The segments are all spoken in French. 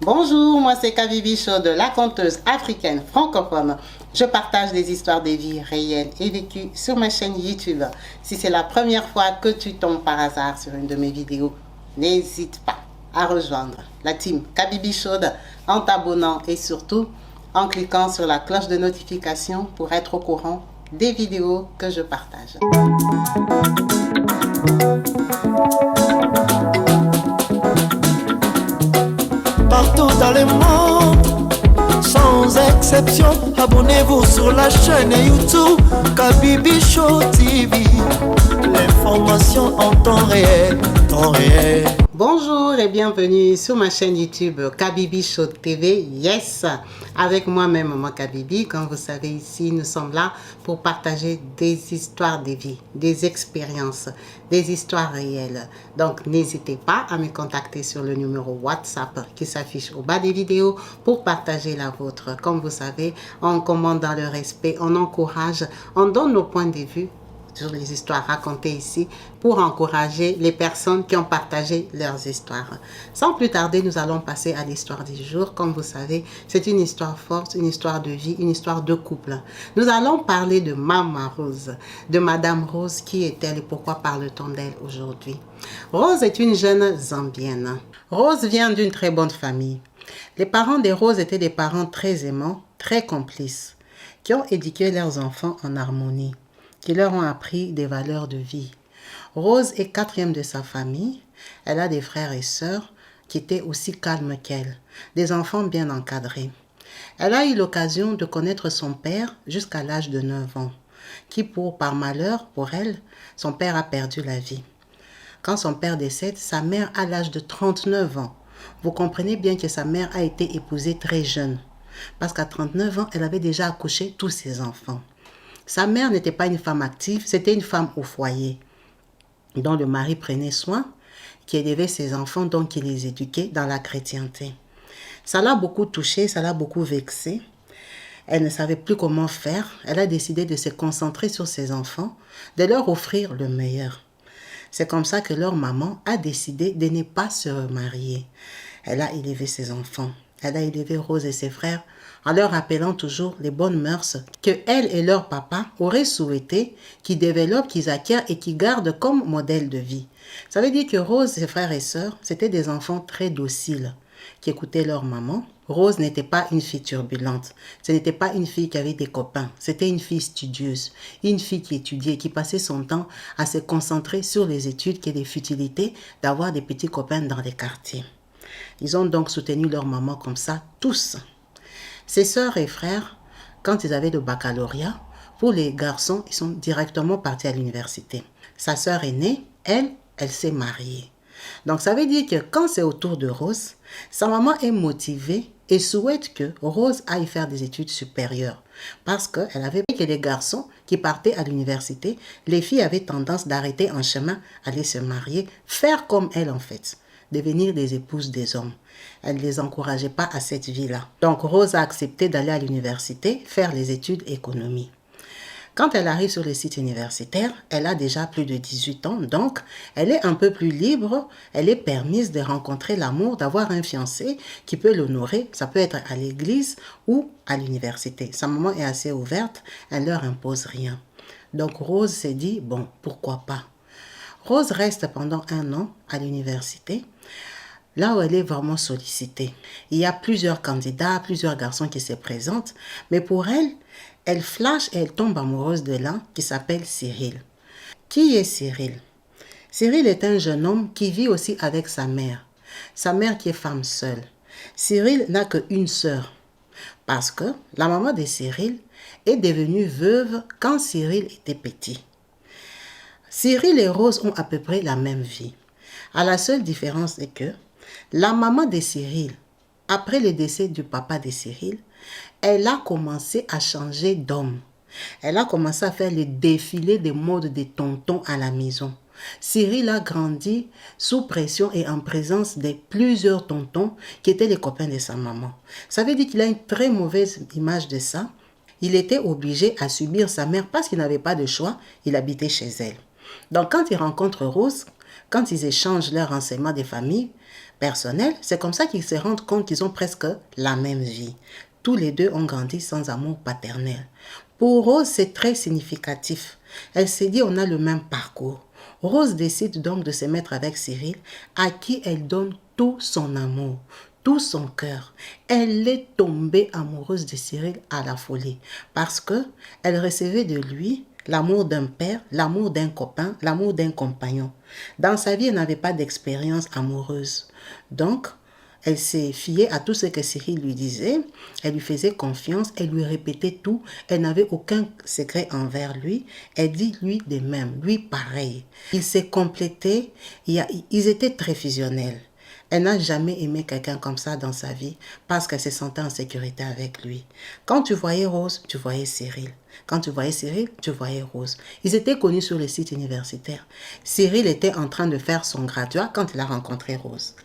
Bonjour, moi c'est Kabibi Chaude, la conteuse africaine francophone. Je partage des histoires de vie réelles et vécues sur ma chaîne YouTube. Si c'est la première fois que tu tombes par hasard sur une de mes vidéos, n'hésite pas à rejoindre la team Kabibi Chaude en t'abonnant et surtout en cliquant sur la cloche de notification pour être au courant des vidéos que je partage. Partout dans le monde, sans exception, abonnez-vous sur la chaîne YouTube Kabibi Show TV. L'information en temps réel, Bonjour et bienvenue sur ma chaîne YouTube Kabibi Show TV. Yes, avec moi-même, Maman Kabibi. Comme vous savez, ici, nous sommes là pour partager des histoires de vie, des expériences, des histoires réelles. Donc, n'hésitez pas à me contacter sur le numéro WhatsApp qui s'affiche au bas des vidéos pour partager la vôtre. Comme vous savez, on commande dans le respect, on encourage, on donne nos points de vue sur les histoires racontées ici pour encourager les personnes qui ont partagé leurs histoires. Sans plus tarder, nous allons passer à l'histoire du jour. Comme vous savez, c'est une histoire forte, une histoire de vie, une histoire de couple. Nous allons parler de Maman Rose, de Madame Rose. Qui est-elle et pourquoi parle-t-on d'elle aujourd'hui? Rose est une jeune Zambienne. Rose vient d'une très bonne famille. Les parents de Rose étaient des parents très aimants, très complices, qui ont éduqué leurs enfants en harmonie, qui leur ont appris des valeurs de vie. Rose est quatrième de sa famille. Elle a des frères et sœurs qui étaient aussi calmes qu'elle, des enfants bien encadrés. Elle a eu l'occasion de connaître son père jusqu'à l'âge de 9 ans, qui par malheur pour elle, son père a perdu la vie. Quand son père décède, sa mère a l'âge de 39 ans. Vous comprenez bien que sa mère a été épousée très jeune, parce qu'à 39 ans, elle avait déjà accouché tous ses enfants. Sa mère n'était pas une femme active, c'était une femme au foyer, dont le mari prenait soin, qui élevait ses enfants, donc qui les éduquait dans la chrétienté. Ça l'a beaucoup touchée, ça l'a beaucoup vexée. Elle ne savait plus comment faire. Elle a décidé de se concentrer sur ses enfants, de leur offrir le meilleur. C'est comme ça que leur maman a décidé de ne pas se remarier. Elle a élevé ses enfants. Elle a élevé Rose et ses frères en leur rappelant toujours les bonnes mœurs que elle et leur papa auraient souhaité qu'ils développent, qu'ils acquièrent et qu'ils gardent comme modèle de vie. Ça veut dire que Rose, ses frères et sœurs, c'étaient des enfants très dociles qui écoutaient leur maman. Rose n'était pas une fille turbulente. Ce n'était pas une fille qui avait des copains. C'était une fille studieuse, une fille qui étudiait, qui passait son temps à se concentrer sur les études et les futilités d'avoir des petits copains dans les quartiers. Ils ont donc soutenu leur maman comme ça, tous. Ses sœurs et frères, quand ils avaient le baccalauréat, pour les garçons, ils sont directement partis à l'université. Sa sœur aînée, elle s'est mariée. Donc ça veut dire que quand c'est au tour de Rose, sa maman est motivée et souhaite que Rose aille faire des études supérieures. Parce qu'elle avait vu que les garçons qui partaient à l'université, les filles avaient tendance d'arrêter en chemin, aller se marier, faire comme elle en fait, devenir des épouses des hommes. Elle ne les encourageait pas à cette vie-là. Donc Rose a accepté d'aller à l'université, faire les études économie. Quand elle arrive sur le site universitaire, elle a déjà plus de 18 ans, donc elle est un peu plus libre, elle est permise de rencontrer l'amour, d'avoir un fiancé qui peut l'honorer, ça peut être à l'église ou à l'université. Sa maman est assez ouverte, elle ne leur impose rien. Donc Rose s'est dit, bon, pourquoi pas. Rose reste pendant 1 an à l'université, là où elle est vraiment sollicitée. Il y a plusieurs candidats, plusieurs garçons qui se présentent, mais pour elle, elle flash et elle tombe amoureuse de l'un qui s'appelle Cyril. Qui est Cyril? Cyril est un jeune homme qui vit aussi avec sa mère qui est femme seule. Cyril n'a qu'une sœur, parce que la maman de Cyril est devenue veuve quand Cyril était petit. Cyril et Rose ont à peu près la même vie. La seule différence est que la maman de Cyril, après le décès du papa de Cyril, elle a commencé à changer d'homme. Elle a commencé à faire le défilé des modes des tontons à la maison. Cyril a grandi sous pression et en présence de plusieurs tontons qui étaient les copains de sa maman. Ça veut dire qu'il a une très mauvaise image de ça. Il était obligé à subir sa mère parce qu'il n'avait pas de choix. Il habitait chez elle. Donc quand il rencontre Rose, quand ils échangent leurs renseignements des familles, personnel, c'est comme ça qu'ils se rendent compte qu'ils ont presque la même vie. Tous les deux ont grandi sans amour paternel. Pour Rose, c'est très significatif. Elle s'est dit, on a le même parcours. Rose décide donc de se mettre avec Cyril, à qui elle donne tout son amour, tout son cœur. Elle est tombée amoureuse de Cyril à la folie, parce que elle recevait de lui l'amour d'un père, l'amour d'un copain, l'amour d'un compagnon. Dans sa vie, elle n'avait pas d'expérience amoureuse. Donc, elle s'est fiée à tout ce que Cyril lui disait. Elle lui faisait confiance. Elle lui répétait tout. Elle n'avait aucun secret envers lui. Elle dit lui de même. Lui pareil. Ils s'est complétés. Ils étaient très fusionnels. Elle n'a jamais aimé quelqu'un comme ça dans sa vie parce qu'elle se sentait en sécurité avec lui. Quand tu voyais Rose, tu voyais Cyril. Quand tu voyais Cyril, tu voyais Rose. Ils étaient connus sur le site universitaire. Cyril était en train de faire son graduat quand il a rencontré Rose.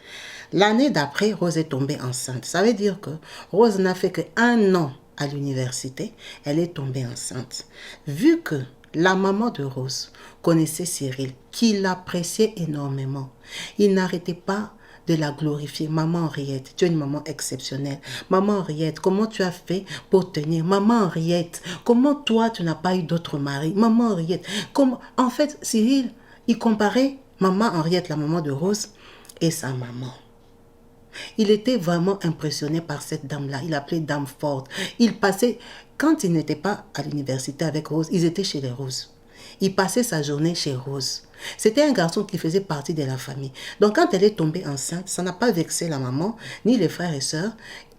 L'année d'après, Rose est tombée enceinte. Ça veut dire que Rose n'a fait qu'1 an à l'université. Elle est tombée enceinte. Vu que la maman de Rose connaissait Cyril, qui l'appréciait énormément, il n'arrêtait pas de la glorifier. Maman Henriette, tu es une maman exceptionnelle. Maman Henriette, comment tu as fait pour tenir? Maman Henriette, comment toi tu n'as pas eu d'autre mari? Maman Henriette, comment... En fait, Cyril, il comparait maman Henriette, la maman de Rose, et sa maman. Il était vraiment impressionné par cette dame-là. Il l'appelait dame forte. Il passait, quand il n'était pas à l'université avec Rose, ils étaient chez les Roses. Il passait sa journée chez Rose. C'était un garçon qui faisait partie de la famille. Donc quand elle est tombée enceinte, ça n'a pas vexé la maman, ni les frères et sœurs.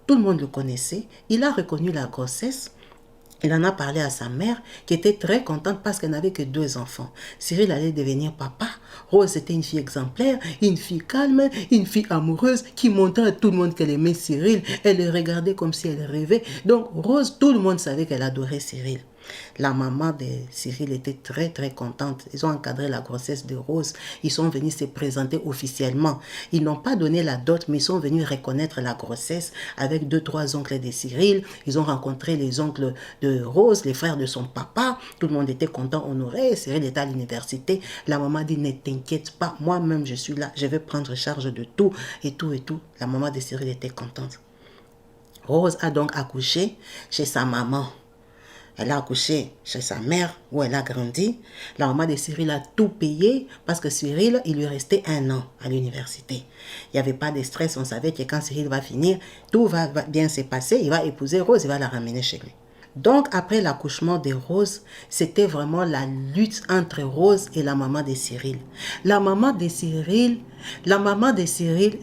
Tout le monde le connaissait. Il a reconnu la grossesse. Il en a parlé à sa mère, qui était très contente parce qu'elle n'avait que 2 enfants. Cyril allait devenir papa. Rose était une fille exemplaire, une fille calme, une fille amoureuse qui montrait à tout le monde qu'elle aimait Cyril. Elle le regardait comme si elle rêvait. Donc Rose, tout le monde savait qu'elle adorait Cyril. La maman de Cyril était très très contente. Ils ont encadré la grossesse de Rose. Ils sont venus se présenter officiellement. Ils n'ont pas donné la dot, mais ils sont venus reconnaître la grossesse avec 2-3 oncles de Cyril. Ils ont rencontré les oncles de Rose, les frères de son papa. Tout le monde était content, honoré. Cyril était à l'université. La maman dit, ne t'inquiète pas, moi-même je suis là. Je vais prendre charge de tout et tout et tout. La maman de Cyril était contente. Rose a donc accouché chez sa maman. Elle a accouché chez sa mère où elle a grandi. La maman de Cyril a tout payé parce que Cyril, il lui restait 1 an à l'université. Il n'y avait pas de stress. On savait que quand Cyril va finir, tout va bien se passer. Il va épouser Rose, il va la ramener chez lui. Donc, après l'accouchement de Rose, c'était vraiment la lutte entre Rose et la maman de Cyril. La maman de Cyril,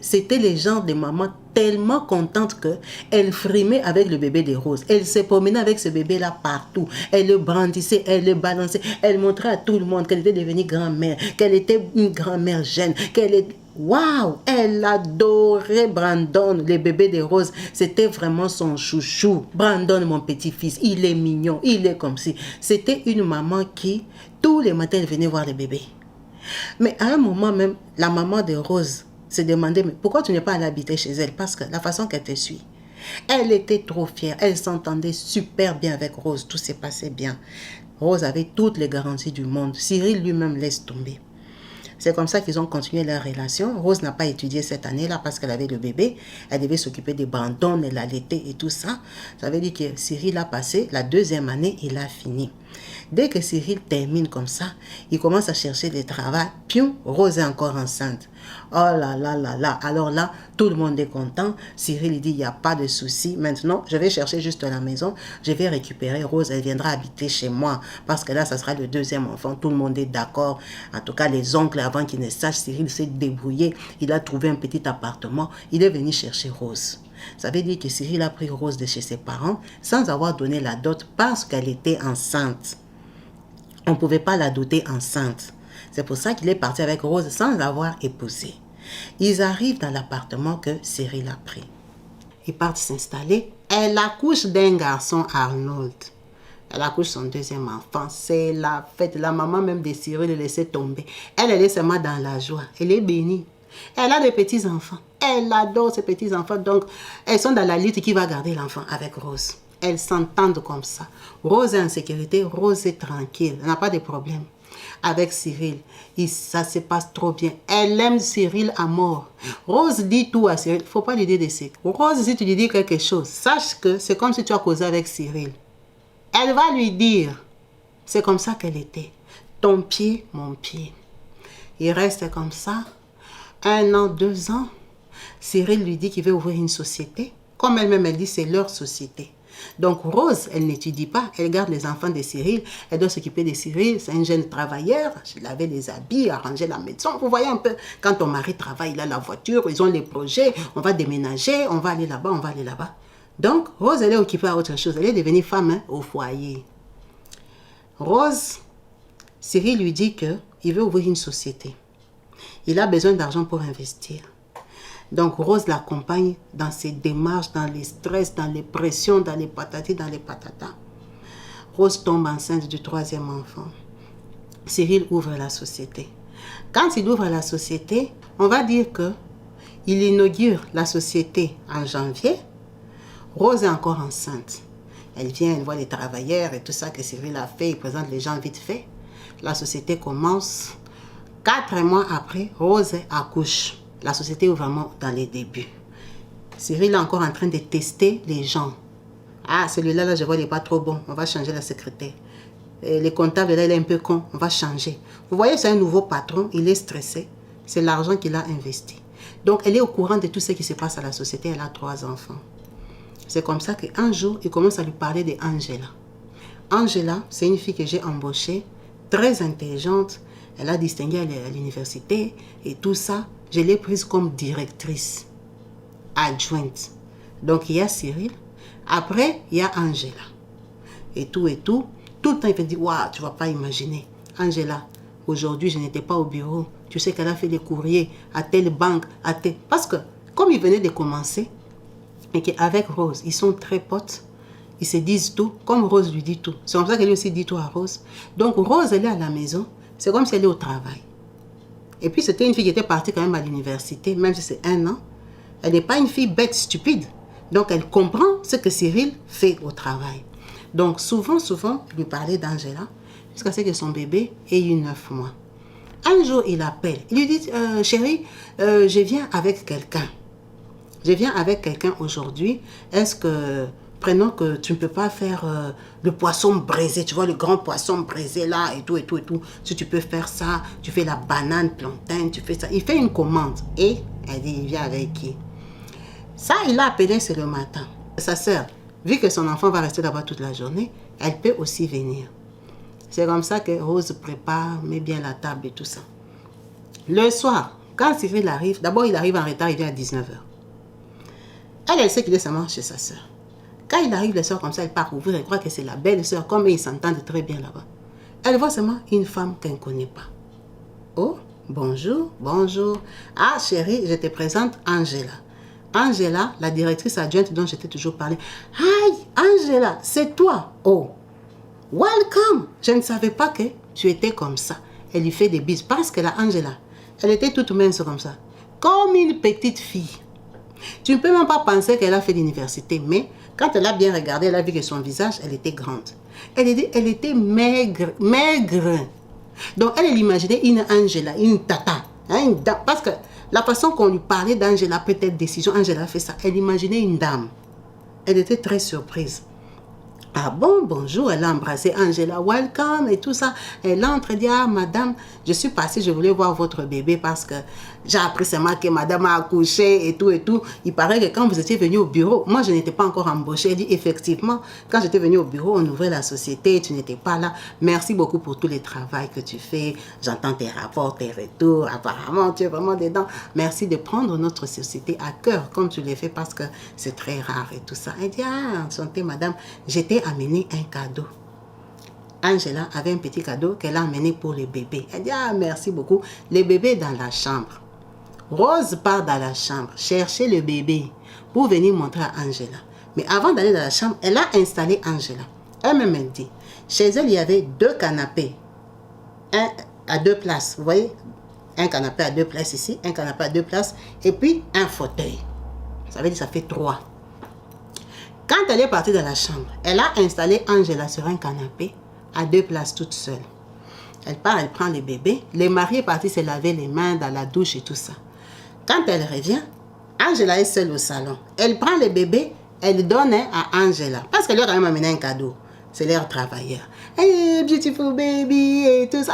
c'était les genres de mamans tellement contente qu'elle frimait avec le bébé de Rose. Elle se promenait avec ce bébé-là partout. Elle le brandissait, elle le balançait. Elle montrait à tout le monde qu'elle était devenue grand-mère, qu'elle était une grand-mère jeune, qu'elle est... Waouh, elle adorait Brandon, le bébé de Rose. C'était vraiment son chouchou. Brandon, mon petit-fils, il est mignon, il est comme si. C'était une maman qui, tous les matins, elle venait voir le bébé. Mais à un moment même, la maman de Rose se demandait, mais pourquoi tu n'es pas allé habiter chez elle? Parce que la façon qu'elle te suit. Elle était trop fière, elle s'entendait super bien avec Rose, tout s'est passé bien. Rose avait toutes les garanties du monde. Cyril lui-même laisse tomber. C'est comme ça qu'ils ont continué leur relation. Rose n'a pas étudié cette année-là parce qu'elle avait le bébé. Elle devait s'occuper des Brandon, elle l'allaitait et tout ça. Ça veut dire que Cyril a passé la 2e année, il a fini. Dès que Cyril termine comme ça, il commence à chercher des travaux. Pium, Rose est encore enceinte. Oh là là là là. Alors là, tout le monde est content. Cyril il dit, il n'y a pas de souci. Maintenant, je vais chercher juste la maison. Je vais récupérer Rose. Elle viendra habiter chez moi. Parce que là, ça sera le 2e enfant. Tout le monde est d'accord. En tout cas, les oncles, avant qu'ils ne sachent, Cyril s'est débrouillé. Il a trouvé un petit appartement. Il est venu chercher Rose. Ça veut dire que Cyril a pris Rose de chez ses parents sans avoir donné la dot parce qu'elle était enceinte. On ne pouvait pas la doter enceinte. C'est pour ça qu'il est parti avec Rose sans l'avoir épousée. Ils arrivent dans l'appartement que Cyril a pris. Ils partent s'installer. Elle accouche d'un garçon, Arnold. Elle accouche son 2e enfant. C'est la fête. La maman même de Cyril laissait tomber. Elle est seulement dans la joie. Elle est bénie. Elle a des petits-enfants. Elle adore ses petits-enfants. Donc, elles sont dans la lutte qui va garder l'enfant avec Rose. Elles s'entendent comme ça. Rose est en sécurité, Rose est tranquille. Elle n'a pas de problème. avec Cyril. Ça se passe trop bien. Elle aime Cyril à mort. Rose dit tout à Cyril. Il ne faut pas lui dire des secrets. Rose, si tu lui dis quelque chose, sache que c'est comme si tu as causé avec Cyril. Elle va lui dire. C'est comme ça qu'elle était. Ton pied, mon pied. Il reste comme ça. 1 an, 2 ans. Cyril lui dit qu'il veut ouvrir une société. Comme elle-même, elle dit, c'est leur société. Donc Rose, elle n'étudie pas, elle garde les enfants de Cyril, elle doit s'occuper de Cyril, c'est un jeune travailleur, je lavais les habits, arranger la maison. Vous voyez un peu, quand ton mari travaille, il a la voiture, ils ont les projets, on va déménager, on va aller là-bas, on va aller là-bas. Donc Rose, elle est occupée à autre chose, elle est devenue femme au foyer. Rose, Cyril lui dit qu'il veut ouvrir une société. Il a besoin d'argent pour investir. Donc Rose l'accompagne dans ses démarches, dans les stress, dans les pressions, dans les patatis, dans les patatas. Rose tombe enceinte du 3e enfant. Cyril ouvre la société. Quand il ouvre la société, on va dire qu'il inaugure la société en janvier. Rose est encore enceinte. Elle vient, elle voit les travailleurs et tout ça que Cyril a fait, il présente les gens vite fait. La société commence. 4 mois après, Rose accouche. La société est vraiment dans les débuts. Cyril est encore en train de tester les gens. Ah, celui-là, là, je vois, il n'est pas trop bon. On va changer la secrétaire. Et les comptables, là, il est un peu con. On va changer. Vous voyez, c'est un nouveau patron. Il est stressé. C'est l'argent qu'il a investi. Donc, elle est au courant de tout ce qui se passe à la société. Elle a 3 enfants. C'est comme ça qu'un jour, il commence à lui parler d'Angela. Angela, c'est une fille que j'ai embauchée, très intelligente. Elle a distingué à l'université et tout ça. Je l'ai prise comme directrice, adjointe. Donc, il y a Cyril. Après, il y a Angela. Et tout. Tout le temps, il fait dire, waouh, tu ne vas pas imaginer. Angela, aujourd'hui, je n'étais pas au bureau. Tu sais qu'elle a fait les courriers à telle banque, à telle... Parce que, comme il venait de commencer, et qu'avec Rose, ils sont très potes, ils se disent tout, comme Rose lui dit tout. C'est comme ça qu'elle lui aussi dit tout à Rose. Donc, Rose, elle est à la maison. C'est comme si elle est au travail. Et puis, c'était une fille qui était partie quand même à l'université, même si c'est 1 an. Elle n'est pas une fille bête, stupide. Donc, elle comprend ce que Cyril fait au travail. Donc, souvent, il lui parlait d'Angela, jusqu'à ce que son bébé ait eu 9 mois. Un jour, il appelle. Il lui dit, chérie, je viens avec quelqu'un. Je viens avec quelqu'un aujourd'hui. Est-ce que... Prenons que tu ne peux pas faire le poisson braisé, tu vois, le grand poisson braisé là, et tout. Si tu peux faire ça, tu fais la banane plantain, tu fais ça. Il fait une commande. Et elle dit, il vient avec qui? Ça, il l'a appelé, c'est le matin. Sa sœur, vu que son enfant va rester là-bas toute la journée, elle peut aussi venir. C'est comme ça que Rose prépare, met bien la table et tout ça. Le soir, quand Cyril arrive, d'abord il arrive en retard, il vient à 19h. Elle sait qu'il est seulement chez sa sœur. Quand il arrive le soir comme ça, elle part ouvrir, elle croit que c'est la belle-sœur, comme ils s'entendent très bien là-bas. Elle voit seulement une femme qu'elle ne connaît pas. Oh, bonjour. Ah, chérie, je te présente Angela. Angela, la directrice adjointe dont je t'ai toujours parlé. Aïe, Angela, c'est toi. Oh, welcome. Je ne savais pas que tu étais comme ça. Elle lui fait des bises parce que la Angela, elle était toute mince comme ça. Comme une petite fille. Tu ne peux même pas penser qu'elle a fait l'université, mais quand elle a bien regardé, elle a vu que son visage, elle était grande. Elle était maigre. Donc, elle imaginait une Angela, une tata. Hein, parce que la façon qu'on lui parlait d'Angela, peut-être décision, Angela a fait ça. Elle imaginait une dame. Elle était très surprise. Ah bon, bonjour, elle a embrassé Angela, welcome et tout ça. Elle entre, elle dit, ah madame, je suis passée, je voulais voir votre bébé parce que j'ai appris seulement que madame a accouché et tout. Il paraît que quand vous étiez venu au bureau, moi je n'étais pas encore embauchée. Elle dit, effectivement, quand j'étais venue au bureau, on ouvrait la société, tu n'étais pas là. Merci beaucoup pour tout le travail que tu fais. J'entends tes rapports, tes retours. Apparemment, tu es vraiment dedans. Merci de prendre notre société à cœur comme tu l'as fait parce que c'est très rare et tout ça. Elle dit, ah, enchantée madame, j'étais amené un cadeau. Angela avait un petit cadeau qu'elle a amené pour le bébé. Elle dit, ah, merci beaucoup. Le bébé est dans la chambre. Rose part dans la chambre chercher le bébé pour venir montrer à Angela. Mais avant d'aller dans la chambre, elle a installé Angela. Elle-même, elle dit, chez elle, il y avait 2 canapés. Un à 2 places. Vous voyez? Un canapé à 2 places ici, un canapé à 2 places, et puis un fauteuil. Ça veut dire que ça fait 3. Quand elle est partie dans la chambre, elle a installé Angela sur un canapé à 2 places toute seule. Elle part, elle prend les bébés. Le mari est parti se laver les mains dans la douche et tout ça. Quand elle revient, Angela est seule au salon. Elle prend les bébés, elle donne à Angela. Parce qu'elle lui a quand même amené un cadeau. C'est leur travailleur. Hey, beautiful baby, et tout ça,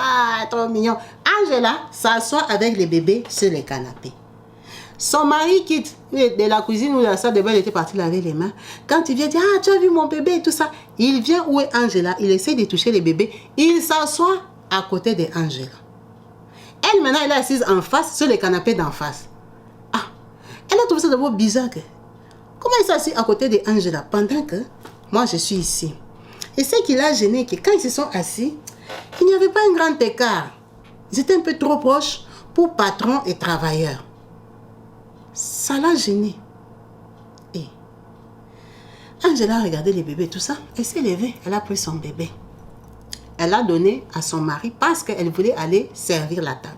trop mignon. Angela s'assoit avec les bébés sur le canapé. Son mari quitte de la cuisine où la salle de bain était partie laver les mains. Quand il vient dire, ah, tu as vu mon bébé et tout ça. Il vient où est Angela, il essaie de toucher les bébés. Il s'assoit à côté de Angela. Elle, maintenant, elle est assise en face, sur le canapé d'en face. Ah, elle a trouvé ça d'abord bizarre. Comment il s'est assis à côté de Angela pendant que moi, je suis ici. Et ce qui l'a gêné, que quand ils se sont assis, il n'y avait pas un grand écart. Ils étaient un peu trop proches pour patron et travailleur. Ça l'a gêné. Et Angela a regardé les bébés, tout ça. Elle s'est levée, elle a pris son bébé. Elle l'a donné à son mari parce qu'elle voulait aller servir la table.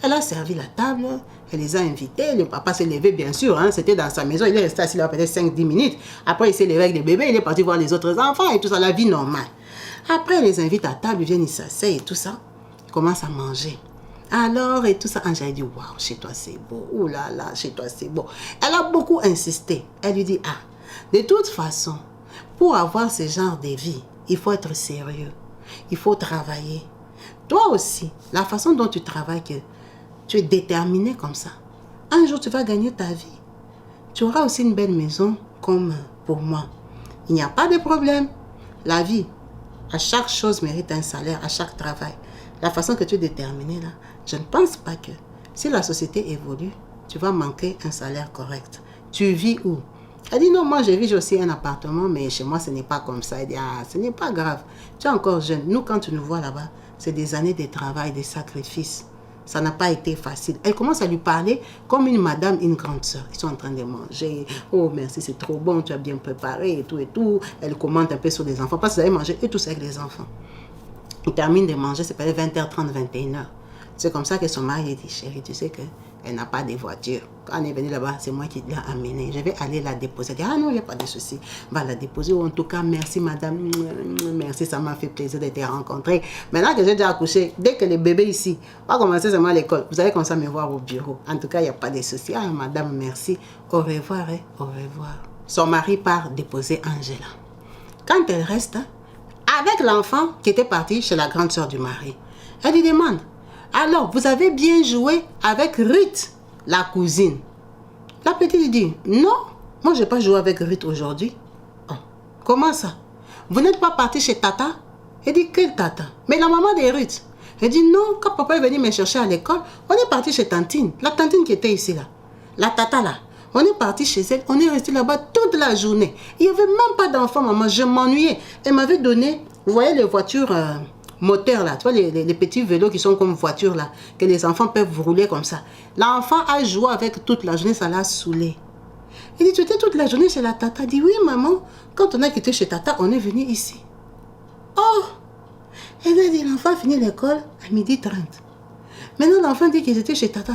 Elle a servi la table, elle les a invités. Le papa s'est levé, bien sûr, hein, c'était dans sa maison. Il est resté assis là peut-être 5-10 minutes. Après, il s'est levé avec les bébés, il est parti voir les autres enfants et tout ça, la vie normale. Après, elle les invite à table, ils viennent, ils s'asseyent et tout ça. Ils commencent à manger. Alors, et tout ça, Angela dit, waouh, chez toi c'est beau. Ouh là là, chez toi c'est beau. Elle a beaucoup insisté. Elle lui dit, ah, de toute façon, pour avoir ce genre de vie, il faut être sérieux. Il faut travailler. Toi aussi, la façon dont tu travailles, que tu es déterminé comme ça. Un jour, tu vas gagner ta vie. Tu auras aussi une belle maison comme pour moi. Il n'y a pas de problème. La vie, à chaque chose mérite un salaire, à chaque travail. La façon que tu es déterminé là, je ne pense pas que si la société évolue, tu vas manquer un salaire correct. Tu vis où? Elle dit non, moi je vis aussi un appartement, mais chez moi ce n'est pas comme ça. Elle dit ah, ce n'est pas grave. Tu es encore jeune. Nous, quand tu nous vois là-bas, c'est des années de travail, de sacrifices. Ça n'a pas été facile. Elle commence à lui parler comme une madame, une grande sœur. Ils sont en train de manger. Oh merci, c'est trop bon, tu as bien préparé et tout et tout. Elle commente un peu sur les enfants parce qu'ils avaient mangé eux tous avec les enfants. Ils terminent de manger, c'est peut-être 20h30, 21h. C'est comme ça que son mari dit, chérie, tu sais qu'elle n'a pas de voiture. Quand elle est venue là-bas, c'est moi qui l'ai amenée. Je vais aller la déposer. Elle dit, ah non, il n'y a pas de souci. Va la déposer. En tout cas, merci madame. Merci, ça m'a fait plaisir de te rencontrer. Maintenant que j'ai déjà accouché, dès que les bébés ici vont commencer seulement à l'école, vous allez comme ça me voir au bureau. En tout cas, il n'y a pas de souci. Ah madame, merci. Au revoir, hein? Au revoir. Son mari part déposer Angela. Quand elle reste, avec l'enfant qui était parti chez la grande sœur du mari, elle lui demande, alors vous avez bien joué avec Ruth, la cousine? La petite lui dit, non, moi je n'ai pas joué avec Ruth aujourd'hui. Oh, comment ça? Vous n'êtes pas parti chez Tata? Elle dit, quelle Tata? Mais la maman de Ruth. Elle dit, non, quand papa est venu me chercher à l'école, on est parti chez Tantine, la Tantine qui était ici là, la Tata là. On est parti chez elle, on est resté là-bas toute la journée. Il n'y avait même pas d'enfant, maman, je m'ennuyais. Elle m'avait donné, vous voyez les voitures moteurs là, tu vois les petits vélos qui sont comme voitures là, que les enfants peuvent rouler comme ça. L'enfant a joué avec toute la journée, ça l'a saoulé. Il dit, tu étais toute la journée chez la Tata? Elle dit, oui maman, quand on a quitté chez Tata, on est venu ici. Oh! Elle a dit, l'enfant a fini l'école à 12h30. Maintenant l'enfant dit qu'il était chez Tata.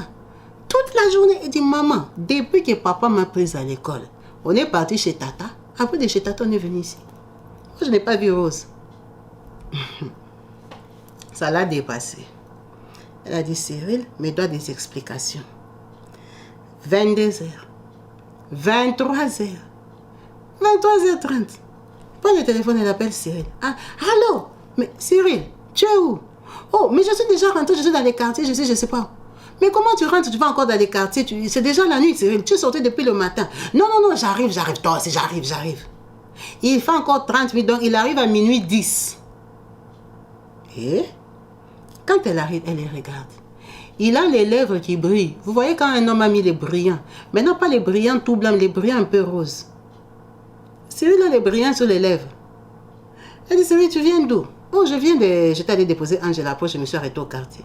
Toute la journée, il dit, maman, depuis que papa m'a prise à l'école, on est parti chez Tata. Après de chez Tata, on est venu ici. Moi, je n'ai pas vu Rose. Ça l'a dépassé. Elle a dit, Cyril, me doit des explications. 22h, 23h, 23h30. Prends le téléphone, elle appelle Cyril. Ah, allô? Mais Cyril, tu es où? Oh, mais je suis déjà rentrée, je suis dans les quartiers, je sais pas. Mais comment tu rentres, tu vas encore dans les quartiers? C'est déjà la nuit, Cyril. Tu es sorti depuis le matin. Non, j'arrive. Toi aussi, j'arrive. Il fait encore 30 minutes, donc il arrive à minuit 10. Et quand elle arrive, elle les regarde. Il a les lèvres qui brillent. Vous voyez quand un homme a mis les brillants. Maintenant, pas les brillants tout blancs, les brillants un peu roses. Cyril a les brillants sur les lèvres. Elle dit, Cyril, tu viens d'où? Oh, j'étais allée déposer Angela, après je me suis arrêtée au quartier.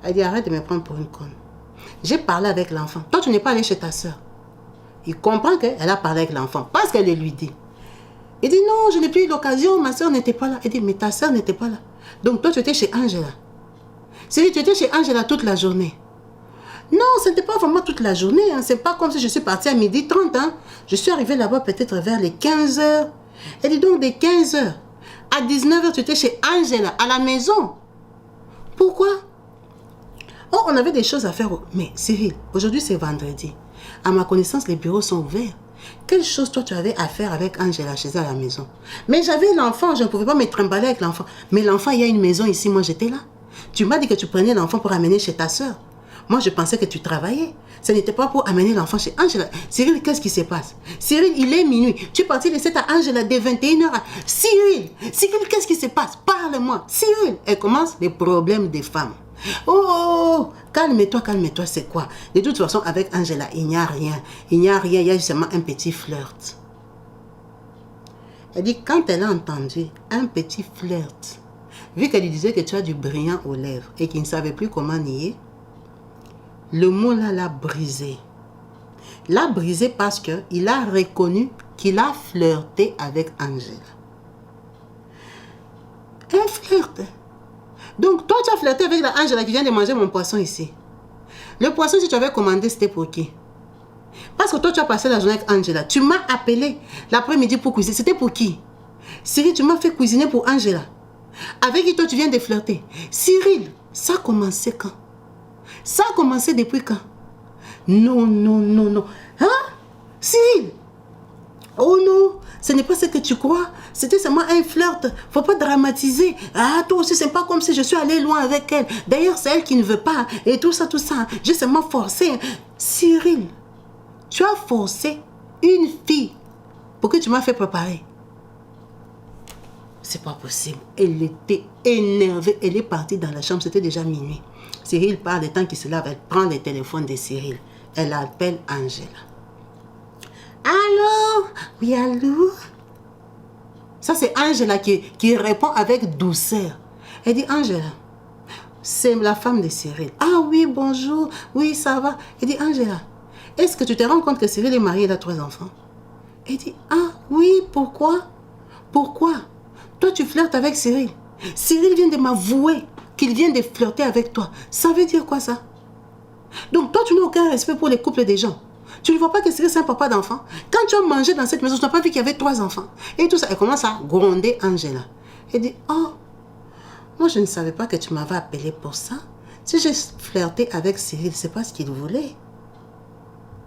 Elle dit, arrête de me prendre pour une conne. J'ai parlé avec l'enfant. Toi, tu n'es pas allé chez ta soeur. Il comprend qu'elle a parlé avec l'enfant parce qu'elle le lui dit. Il dit, non, je n'ai plus eu l'occasion, ma soeur n'était pas là. Elle dit, mais ta soeur n'était pas là. Donc toi, tu étais chez Angela. C'est tu étais chez Angela toute la journée. Non, ce n'était pas vraiment toute la journée. Hein. C'est pas comme si je suis partie à 12h30. Hein. Je suis arrivée là-bas peut-être vers les 15h. Elle dit donc, de 15h à 19h, tu étais chez Angela, à la maison. Pourquoi? Oh, on avait des choses à faire. Mais Cyril, aujourd'hui c'est vendredi. À ma connaissance, les bureaux sont ouverts. Quelle chose toi tu avais à faire avec Angela chez elle à la maison? Mais j'avais l'enfant, je ne pouvais pas me trimballer avec l'enfant. Mais l'enfant, il y a une maison ici, moi j'étais là. Tu m'as dit que tu prenais l'enfant pour amener chez ta soeur. Moi je pensais que tu travaillais. Ce n'était pas pour amener l'enfant chez Angela. Cyril, qu'est-ce qui se passe? Cyril, il est minuit. Tu es parti laisser ta Angela dès 21h. Cyril, qu'est-ce qui se passe? Parle-moi. Cyril, elle commence les problèmes des femmes. Oh, calme-toi, c'est quoi? De toute façon, avec Angela, il n'y a rien. Il y a seulement un petit flirt. Elle dit, quand elle a entendu un petit flirt, vu qu'elle lui disait que tu as du brillant aux lèvres et qu'il ne savait plus comment nier, le mot là l'a brisé. L'a brisé parce qu'il a reconnu qu'il a flirté avec Angela. Un flirt. Donc, toi, tu as flirté avec la Angela qui vient de manger mon poisson ici. Le poisson, si tu avais commandé, c'était pour qui? Parce que toi, tu as passé la journée avec Angela. Tu m'as appelé l'après-midi pour cuisiner. C'était pour qui? Cyril, tu m'as fait cuisiner pour Angela. Avec qui toi, tu viens de flirter. Cyril, ça a commencé quand? Ça a commencé depuis quand? Non. Hein? Cyril? Oh non, ce n'est pas ce que tu crois. C'était seulement un flirt. Faut pas dramatiser. Ah, toi aussi, c'est pas comme si je suis allé loin avec elle. D'ailleurs, c'est elle qui ne veut pas. Et tout ça. J'ai seulement forcé. Cyril, tu as forcé une fille pour que tu m'as fait préparer. C'est pas possible. Elle était énervée. Elle est partie dans la chambre. C'était déjà minuit. Cyril part des temps qu'il se lave. Elle prend le téléphone de Cyril. Elle appelle Angela. Allô? Oui, allô? Ça, c'est Angela qui répond avec douceur. Elle dit, Angela, c'est la femme de Cyril. Ah oui, bonjour. Oui, ça va. Elle dit, Angela, est-ce que tu te rends compte que Cyril est marié, il a 3 enfants? Elle dit, ah oui, pourquoi? Pourquoi? Toi, tu flirtes avec Cyril. Cyril vient de m'avouer qu'il vient de flirter avec toi. Ça veut dire quoi, ça? Donc, toi, tu n'as aucun respect pour les couples des gens. Tu ne vois pas que c'est un papa d'enfant. Quand tu as mangé dans cette maison, tu n'as pas vu qu'il y avait 3 enfants. Et tout ça, elle commence à gronder Angela. Elle dit, oh, moi je ne savais pas que tu m'avais appelé pour ça. Si j'ai flirté avec Cyril, c'est pas ce qu'il voulait.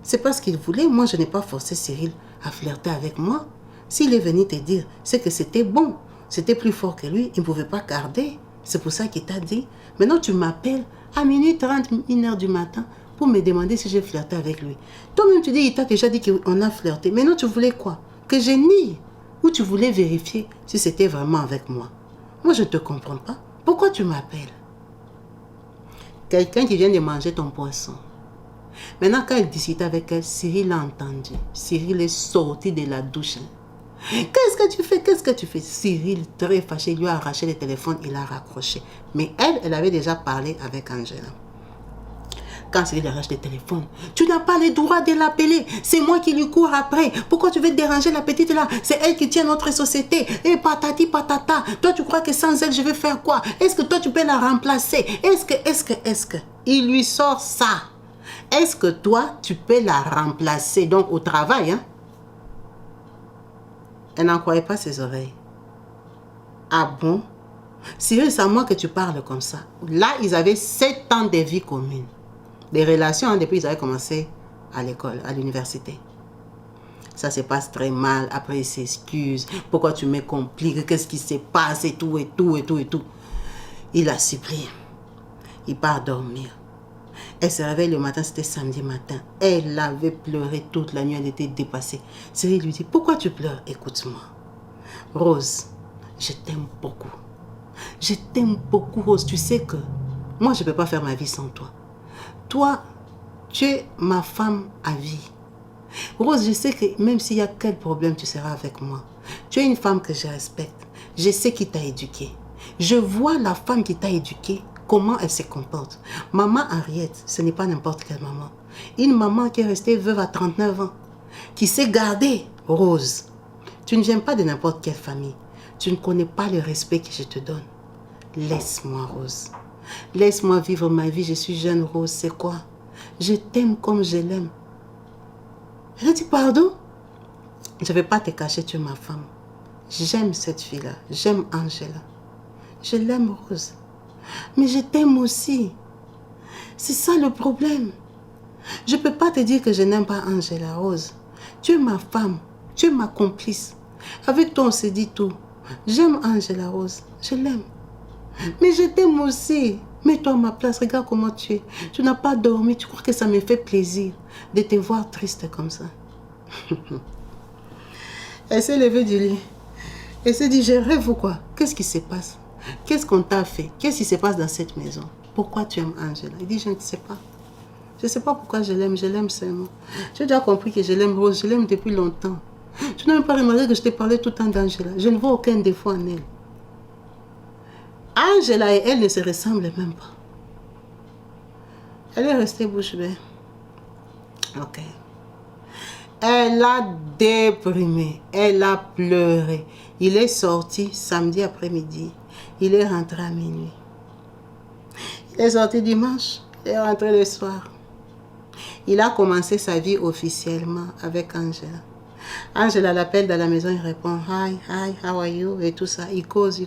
C'est pas ce qu'il voulait. Moi, je n'ai pas forcé Cyril à flirter avec moi. S'il est venu te dire, c'est que c'était bon. C'était plus fort que lui. Il ne pouvait pas garder. C'est pour ça qu'il t'a dit. Maintenant, tu m'appelles à minuit 30, 1h du matin. Pour me demander si j'ai flirté avec lui. Toi-même, tu dis, il t'a déjà dit qu'on a flirté. Maintenant, tu voulais quoi? Que je nie? Ou tu voulais vérifier si c'était vraiment avec moi? Moi, je ne te comprends pas. Pourquoi tu m'appelles? Quelqu'un qui vient de manger ton poisson. Maintenant, quand elle discutait avec elle, Cyril l'a entendu. Cyril est sorti de la douche. Qu'est-ce que tu fais? Qu'est-ce que tu fais? Cyril, très fâché, lui a arraché le téléphone, il a raccroché. Mais elle avait déjà parlé avec Angela. Quand Cyril arrache le téléphone, tu n'as pas le droit de l'appeler. C'est moi qui lui cours après. Pourquoi tu veux déranger la petite là? C'est elle qui tient notre société. Et patati patata. Toi, tu crois que sans elle, je vais faire quoi? Est-ce que toi, tu peux la remplacer? Est-ce que? Il lui sort ça. Est-ce que toi, tu peux la remplacer? Donc, au travail, hein? Elle n'en croyait pas ses oreilles. Ah bon? Cyril, c'est à moi que tu parles comme ça. Là, ils avaient 7 ans de vie commune. Des relations, hein, depuis qu'ils avaient commencé à l'école, à l'université. Ça se passe très mal. Après, il s'excuse. Pourquoi tu me compliques? Qu'est-ce qui se passe? Et tout. Il a supplié. Il part dormir. Elle se réveille le matin, c'était samedi matin. Elle avait pleuré toute la nuit, elle était dépassée. Cyril lui dit, pourquoi tu pleures? Écoute-moi. Rose, je t'aime beaucoup. Je t'aime beaucoup, Rose. Tu sais que moi, je ne peux pas faire ma vie sans toi. Toi, tu es ma femme à vie. Rose, je sais que même s'il y a quel problème, tu seras avec moi. Tu es une femme que je respecte. Je sais qui t'a éduquée. Je vois la femme qui t'a éduquée, comment elle se comporte. Maman Henriette, ce n'est pas n'importe quelle maman. Une maman qui est restée veuve à 39 ans, qui sait garder. Rose, tu ne viens pas de n'importe quelle famille. Tu ne connais pas le respect que je te donne. Laisse-moi, Rose. Laisse-moi vivre ma vie. Je suis jeune, Rose. C'est quoi? Je t'aime comme je l'aime. Elle a dit, pardon? Je ne vais pas te cacher, tu es ma femme. J'aime cette fille-là. J'aime Angela. Je l'aime, Rose. Mais je t'aime aussi. C'est ça le problème. Je ne peux pas te dire que je n'aime pas Angela Rose. Tu es ma femme. Tu es ma complice. Avec toi, on se dit tout. J'aime Angela Rose. Je l'aime. Mais je t'aime aussi. Mets-toi à ma place. Regarde comment tu es. Tu n'as pas dormi. Tu crois que ça me fait plaisir de te voir triste comme ça. Elle s'est levée du lit. Elle s'est dit, je rêve ou quoi? Qu'est-ce qui se passe? Qu'est-ce qu'on t'a fait? Qu'est-ce qui se passe dans cette maison? Pourquoi tu aimes Angela? Il dit, je ne sais pas. Je ne sais pas pourquoi je l'aime seulement. J'ai déjà compris que je l'aime Rose. Je l'aime depuis longtemps. Tu n'as même pas remarqué que je t'ai parlé tout le temps d'Angela. Je ne vois aucun défaut en elle. Angela et elle ne se ressemblent même pas. Elle est restée bouche bée. Ok. Elle a déprimé. Elle a pleuré. Il est sorti samedi après-midi. Il est rentré à minuit. Il est sorti dimanche. Il est rentré le soir. Il a commencé sa vie officiellement avec Angela. Angela l'appelle dans la maison, il répond « Hi, hi, how are you ?» et tout ça. Il cause.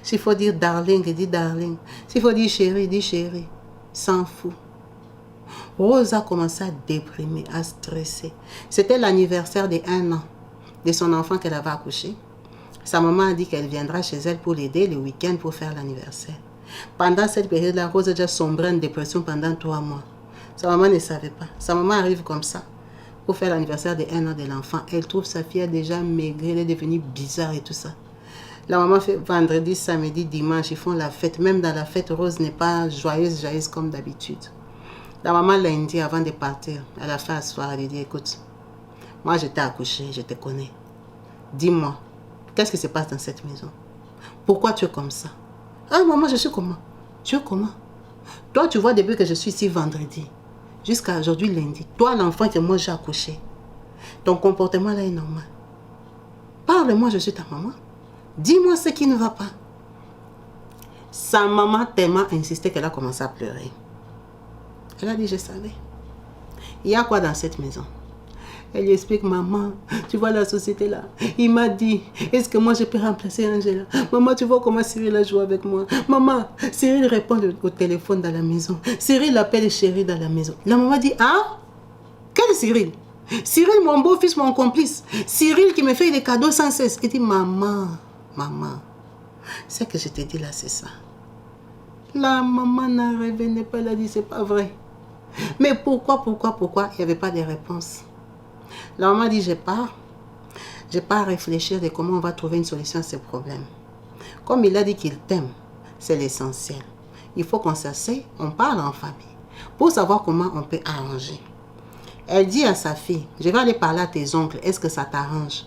S'il faut dire « darling », il dit « darling ». S'il faut dire « chérie », il dit « chérie ». S'en fout. Rose a commencé à déprimer, à stresser. C'était l'anniversaire de 1 an de son enfant qu'elle avait accouché. Sa maman a dit qu'elle viendra chez elle pour l'aider le week-end pour faire l'anniversaire. Pendant cette période-là, Rose a déjà sombré en dépression pendant 3 mois. Sa maman ne savait pas. Sa maman arrive comme ça pour faire l'anniversaire de 1 an de l'enfant. Elle trouve sa fille déjà maigrée, elle est devenue bizarre et tout ça. La maman fait vendredi, samedi, dimanche, ils font la fête. Même dans la fête, Rose n'est pas joyeuse comme d'habitude. La maman lundi, avant de partir, elle a fait asseoir, elle a dit, écoute, moi je t'ai accouché, je te connais. Dis-moi, qu'est-ce qui se passe dans cette maison? Pourquoi tu es comme ça? Ah maman, je suis comment? Tu es comment? Toi, tu vois depuis que je suis ici vendredi, jusqu'à aujourd'hui lundi, toi l'enfant que moi j'ai accouché, ton comportement là est normal. Parle-moi, je suis ta maman. Dis-moi ce qui ne va pas. Sa maman tellement insisté qu'elle a commencé à pleurer. Elle a dit, je savais. Il y a quoi dans cette maison? Elle lui explique, maman, tu vois la société là. Il m'a dit, est-ce que moi je peux remplacer Angela? Maman, tu vois comment Cyril a joué avec moi? Maman, Cyril répond au téléphone dans la maison. Cyril appelle chérie dans la maison. La maman dit, ah? Quel Cyril? Cyril, mon beau-fils, mon complice. Cyril qui me fait des cadeaux sans cesse. Il dit, maman, ce que je te dis là, c'est ça. La maman n'a revenait pas, elle a dit, c'est pas vrai. Mais pourquoi il n'y avait pas de réponse? La maman dit, je pars réfléchir de comment on va trouver une solution à ce problème. Comme il a dit qu'il t'aime, c'est l'essentiel. Il faut qu'on s'asseye, on parle en famille, pour savoir comment on peut arranger. Elle dit à sa fille, je vais aller parler à tes oncles, est-ce que ça t'arrange?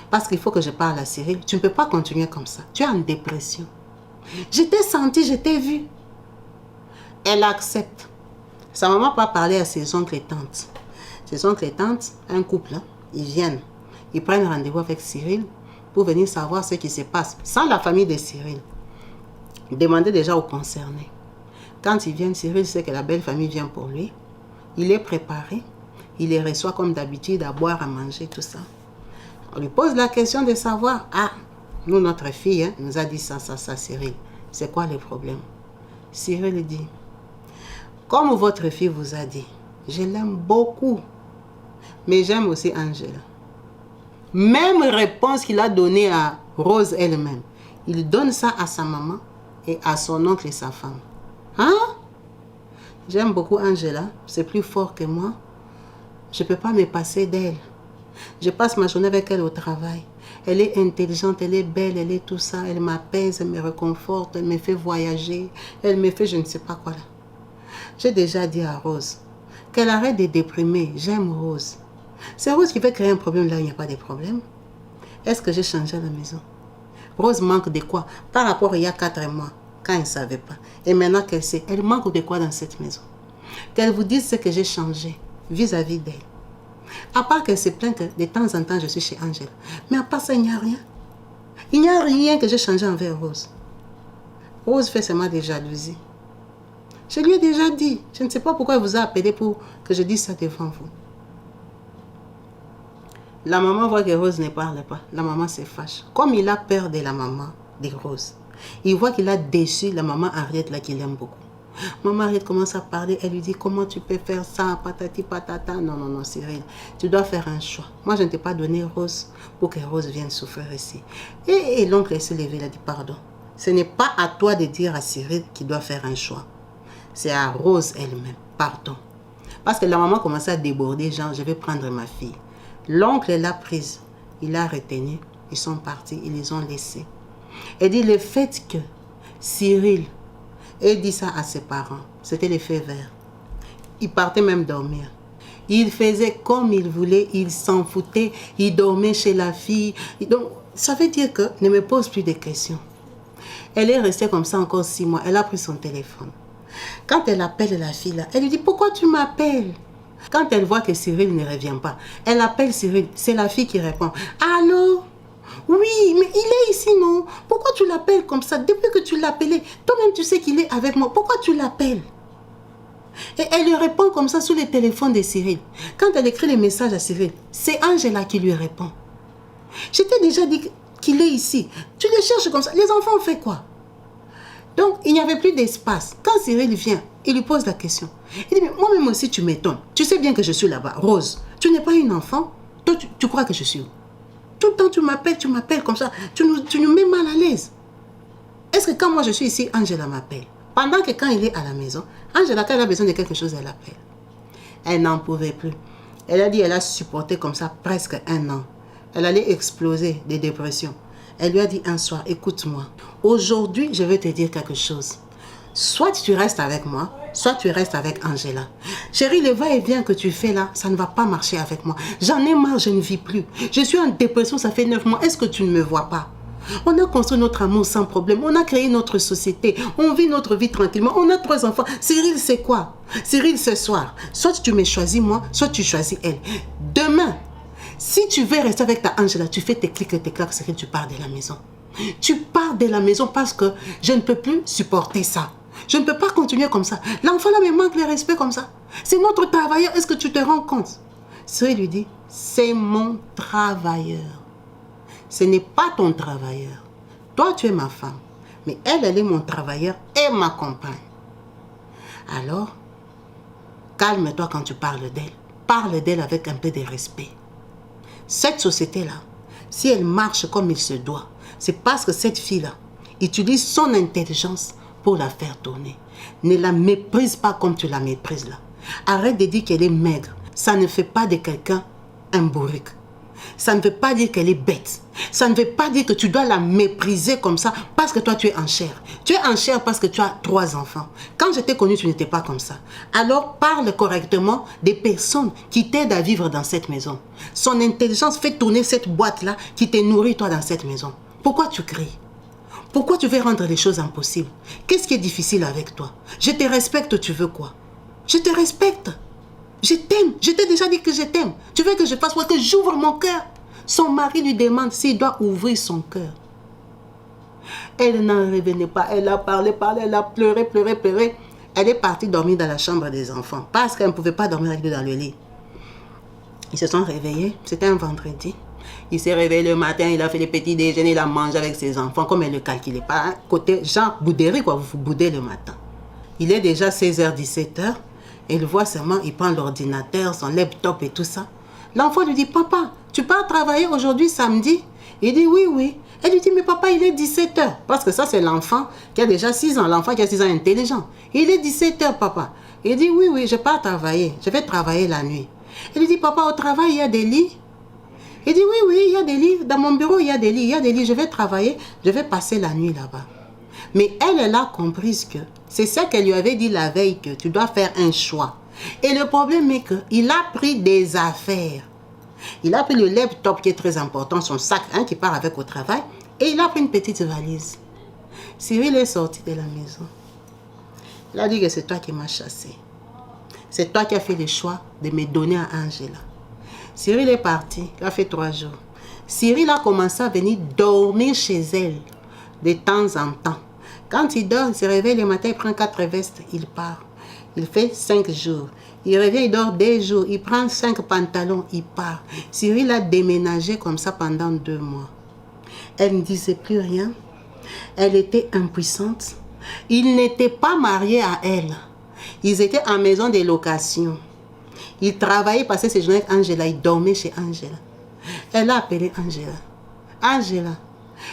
Parce qu'il faut que je parle à Cyril, tu ne peux pas continuer comme ça, tu es en dépression. Je t'ai senti, je t'ai vu. Elle accepte. Sa maman va parler à ses oncles et tantes. Ses oncles et tantes, un couple, ils viennent. Ils prennent rendez-vous avec Cyril pour venir savoir ce qui se passe. Sans la famille de Cyril. Demandez déjà aux concernés. Quand ils viennent, Cyril sait que la belle famille vient pour lui. Il est préparé. Il les reçoit comme d'habitude à boire, à manger, tout ça. On lui pose la question de savoir, ah, nous, notre fille, nous a dit ça, Cyril. C'est quoi le problème? Cyril dit, comme votre fille vous a dit, je l'aime beaucoup, mais j'aime aussi Angela. Même réponse qu'il a donnée à Rose elle-même. Il donne ça à sa maman et à son oncle et sa femme. Hein? J'aime beaucoup Angela, c'est plus fort que moi. Je ne peux pas me passer d'elle. Je passe ma journée avec elle au travail. Elle est intelligente, elle est belle, elle est tout ça. Elle m'apaise, elle me réconforte, elle me fait voyager. Elle me fait je ne sais pas quoi là. J'ai déjà dit à Rose qu'elle arrête de déprimer. J'aime Rose. C'est Rose qui veut créer un problème là où il n'y a pas de problème. Est-ce que j'ai changé à la maison? Rose manque de quoi? Par rapport à il y a 4 mois, quand elle ne savait pas. Et maintenant qu'elle sait, elle manque de quoi dans cette maison? Qu'elle vous dise ce que j'ai changé vis-à-vis d'elle. À part qu'elle se plaint que de temps en temps je suis chez Angela. Mais à part ça, il n'y a rien. Il n'y a rien que j'ai changé envers Rose. Rose fait seulement des jalousies. Je lui ai déjà dit. Je ne sais pas pourquoi elle vous a appelé pour que je dise ça devant vous. La maman voit que Rose ne parle pas. La maman se fâche. Comme il a peur de la maman de Rose, Il voit qu'il a déçu la maman Henriette là qu'il aime beaucoup. Maman Henriette commence à parler, elle lui dit comment tu peux faire ça, patati patata. Non, non, non, Cyril, tu dois faire un choix. Moi, je ne t'ai pas donné Rose pour que Rose vienne souffrir ici. Et l'oncle s'est levé, il a dit pardon. Ce n'est pas à toi de dire à Cyril qu'il doit faire un choix. C'est à Rose elle-même, pardon. Parce que la maman commençait à déborder, genre, je vais prendre ma fille. L'oncle l'a prise, il l'a retenue, ils sont partis, ils les ont laissés. Elle dit le fait que Cyril ait dit ça à ses parents, c'était l'effet vert. Il partait même dormir. Il faisait comme il voulait, il s'en foutait, il dormait chez la fille. Donc, ça veut dire que ne me pose plus de questions. Elle est restée comme ça encore 6 mois, elle a pris son téléphone. Quand elle appelle la fille là, elle lui dit pourquoi tu m'appelles? Quand elle voit que Cyril ne revient pas, elle appelle Cyril, c'est la fille qui répond. Allô? Oui, mais il est ici, non? Pourquoi tu l'appelles comme ça? Depuis que tu l'appelais, toi-même tu sais qu'il est avec moi. Pourquoi tu l'appelles? Et elle lui répond comme ça sur le téléphone de Cyril. Quand elle écrit les messages à Cyril, c'est Angela qui lui répond. Je t'ai déjà dit qu'il est ici. Tu le cherches comme ça. Les enfants ont fait quoi? Donc, il n'y avait plus d'espace. Quand Cyril vient, il lui pose la question. Il dit, mais moi-même aussi, tu m'étonnes. Tu sais bien que je suis là-bas. Rose, tu n'es pas une enfant. Toi, tu crois que je suis où? Tout le temps, tu m'appelles comme ça. Tu nous mets mal à l'aise. Est-ce que quand moi, je suis ici, Angela m'appelle? Pendant que quand il est à la maison, Angela, quand elle a besoin de quelque chose, elle appelle. Elle n'en pouvait plus. Elle a dit, elle a supporté comme ça presque 1 an. Elle allait exploser de dépression. Elle lui a dit un soir, écoute-moi, aujourd'hui, je vais te dire quelque chose. Soit tu restes avec moi, soit tu restes avec Angela. Chérie, le va-et-vient que tu fais là, ça ne va pas marcher avec moi. J'en ai marre, je ne vis plus. Je suis en dépression, ça fait 9 mois. Est-ce que tu ne me vois pas? On a construit notre amour sans problème. On a créé notre société. On vit notre vie tranquillement. On a 3 enfants. Cyril, c'est quoi? Cyril, ce soir, soit tu me choisis moi, soit tu choisis elle. Demain, si tu veux rester avec ta Angela, tu fais tes clics et tes claques, Cyril, tu pars de la maison. Tu pars de la maison parce que je ne peux plus supporter ça. Je ne peux pas continuer comme ça. L'enfant là me manque le respect comme ça. C'est notre travailleur. Est-ce que tu te rends compte? Cyril lui dit, c'est mon travailleur. Ce n'est pas ton travailleur. Toi, tu es ma femme. Mais elle est mon travailleur et ma compagne. Alors, calme-toi quand tu parles d'elle. Parle d'elle avec un peu de respect. Cette société-là, si elle marche comme il se doit, c'est parce que cette fille-là utilise son intelligence pour la faire tourner. Ne la méprise pas comme tu la méprises là. Arrête de dire qu'elle est maigre. Ça ne fait pas de quelqu'un un bourrique. Ça ne veut pas dire qu'elle est bête. Ça ne veut pas dire que tu dois la mépriser comme ça parce que toi tu es en chair. Tu es en chair parce que tu as 3 enfants. Quand je t'ai connu, tu n'étais pas comme ça. Alors parle correctement des personnes qui t'aident à vivre dans cette maison. Son intelligence fait tourner cette boîte-là qui te nourrit toi dans cette maison. Pourquoi tu cries? Pourquoi tu veux rendre les choses impossibles? Qu'est-ce qui est difficile avec toi? Je te respecte, tu veux quoi? Je te respecte. Je t'aime. Je t'ai déjà dit que je t'aime. Tu veux que je fasse quoi? Que j'ouvre mon cœur? Son mari lui demande s'il doit ouvrir son cœur. Elle n'en revenait pas. Elle a parlé, elle a pleuré. Elle est partie dormir dans la chambre des enfants parce qu'elle ne pouvait pas dormir avec lui dans le lit. Ils se sont réveillés. C'était un vendredi. Il s'est réveillé le matin, il a fait le petit déjeuner, il a mangé avec ses enfants, comme elle ne le calculait pas. Hein? Côté genre bouderie, quoi, vous boudez le matin. Il est déjà 16h, 17h. Il voit seulement, il prend l'ordinateur, son laptop et tout ça. L'enfant lui dit, papa, tu pars travailler aujourd'hui samedi? Il dit, oui. Elle lui dit, mais papa, il est 17h. Parce que ça, c'est l'enfant qui a déjà 6 ans. L'enfant qui a 6 ans intelligent. Il est 17h, papa. Il dit, oui, je pars travailler. Je vais travailler la nuit. Elle lui dit, papa, au travail, il y a des lits? Il dit, oui, il y a des lits. Dans mon bureau, il y a des lits. Je vais travailler. Je vais passer la nuit là-bas. Mais elle a compris que c'est ça qu'elle lui avait dit la veille, que tu dois faire un choix. Et le problème est qu'il a pris des affaires. Il a pris le laptop qui est très important, son sac qui part avec au travail, et il a pris une petite valise. Cyril est sorti de la maison. Il a dit que c'est toi qui m'as chassé. C'est toi qui as fait le choix de me donner à Angela. Cyril est parti, il a fait 3 jours. Cyril a commencé à venir dormir chez elle de temps en temps. Quand il dort, il se réveille le matin, il prend 4 vestes, il part. Il fait 5 jours. Il revient, il dort 2 jours. Il prend 5 pantalons, il part. Cyril a déménagé comme ça pendant 2 mois. Elle ne disait plus rien. Elle était impuissante. Il n'était pas marié à elle. Ils étaient en maison de location. Il travaillait, passait ses journées avec Angela. Il dormait chez Angela. Elle a appelé Angela. Angela,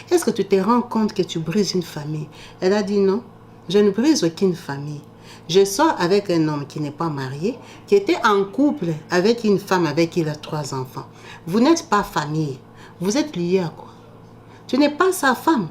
est-ce que tu te rends compte que tu brises une famille? Elle a dit non, je ne brise aucune famille. Je sors avec un homme qui n'est pas marié, qui était en couple avec une femme avec qui il a 3 enfants. Vous n'êtes pas famille. Vous êtes liés à quoi? Tu n'es pas sa femme.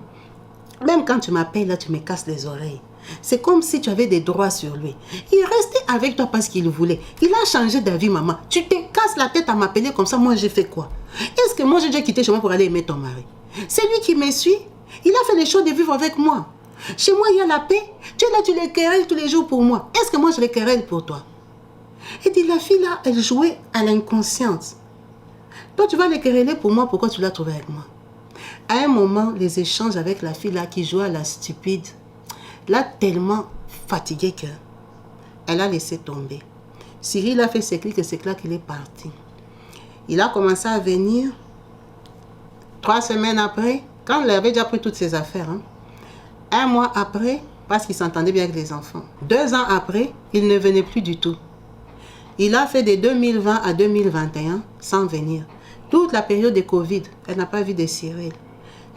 Même quand tu m'appelles là, tu me casses les oreilles. C'est comme si tu avais des droits sur lui. Il restait avec toi parce qu'il voulait. Il a changé d'avis, maman. Tu te casses la tête à m'appeler comme ça. Moi, j'ai fait quoi? Est-ce que moi, j'ai déjà quitté chez moi pour aller aimer ton mari? C'est lui qui me suit. Il a fait les choix de vivre avec moi. Chez moi, il y a la paix. Tu es là, tu les querelles tous les jours pour moi. Est-ce que moi, je les querelle pour toi? Et dit, la fille là, elle jouait à l'inconscience. Toi, tu vas les quereller pour moi. Pourquoi tu l'as trouvé avec moi? À un moment, les échanges avec la fille là qui jouait à la stupide, l'a tellement fatiguée qu'elle a laissé tomber. Cyril a fait ses clics et c'est là qu'il est parti. Il a commencé à venir 3 semaines après, quand il avait déjà pris toutes ses affaires. 1 mois après, parce qu'il s'entendait bien avec les enfants. 2 ans après, il ne venait plus du tout. Il a fait de 2020 à 2021 sans venir. Toute la période de Covid, elle n'a pas vu de Cyril.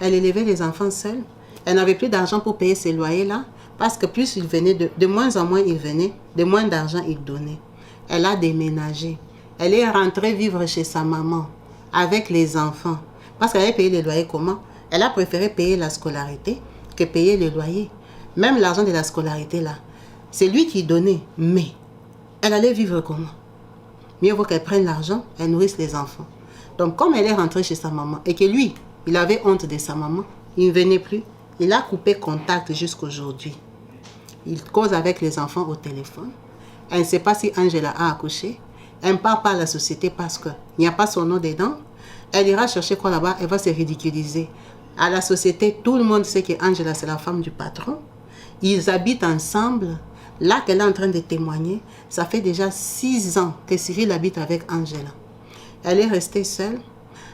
Elle élevait les enfants seuls. Elle n'avait plus d'argent pour payer ses loyers là. Parce que plus il venait, de moins en moins il venait, de moins d'argent il donnait. Elle a déménagé. Elle est rentrée vivre chez sa maman avec les enfants. Parce qu'elle avait payé les loyers comment? Elle a préféré payer la scolarité que payer les loyers. Même l'argent de la scolarité là, c'est lui qui donnait. Mais elle allait vivre comment? Mieux vaut qu'elle prenne l'argent, elle nourrisse les enfants. Donc comme elle est rentrée chez sa maman et que lui, il avait honte de sa maman, il ne venait plus. Il a coupé contact jusqu'aujourd'hui. Il cause avec les enfants au téléphone. Elle ne sait pas si Angela a accouché. Elle ne parle pas à la société parce qu'il n'y a pas son nom dedans. Elle ira chercher quoi là-bas, elle va se ridiculiser. À la société, tout le monde sait que Angela, c'est la femme du patron. Ils habitent ensemble. Là qu'elle est en train de témoigner, ça fait déjà 6 ans que Cyril habite avec Angela. Elle est restée seule.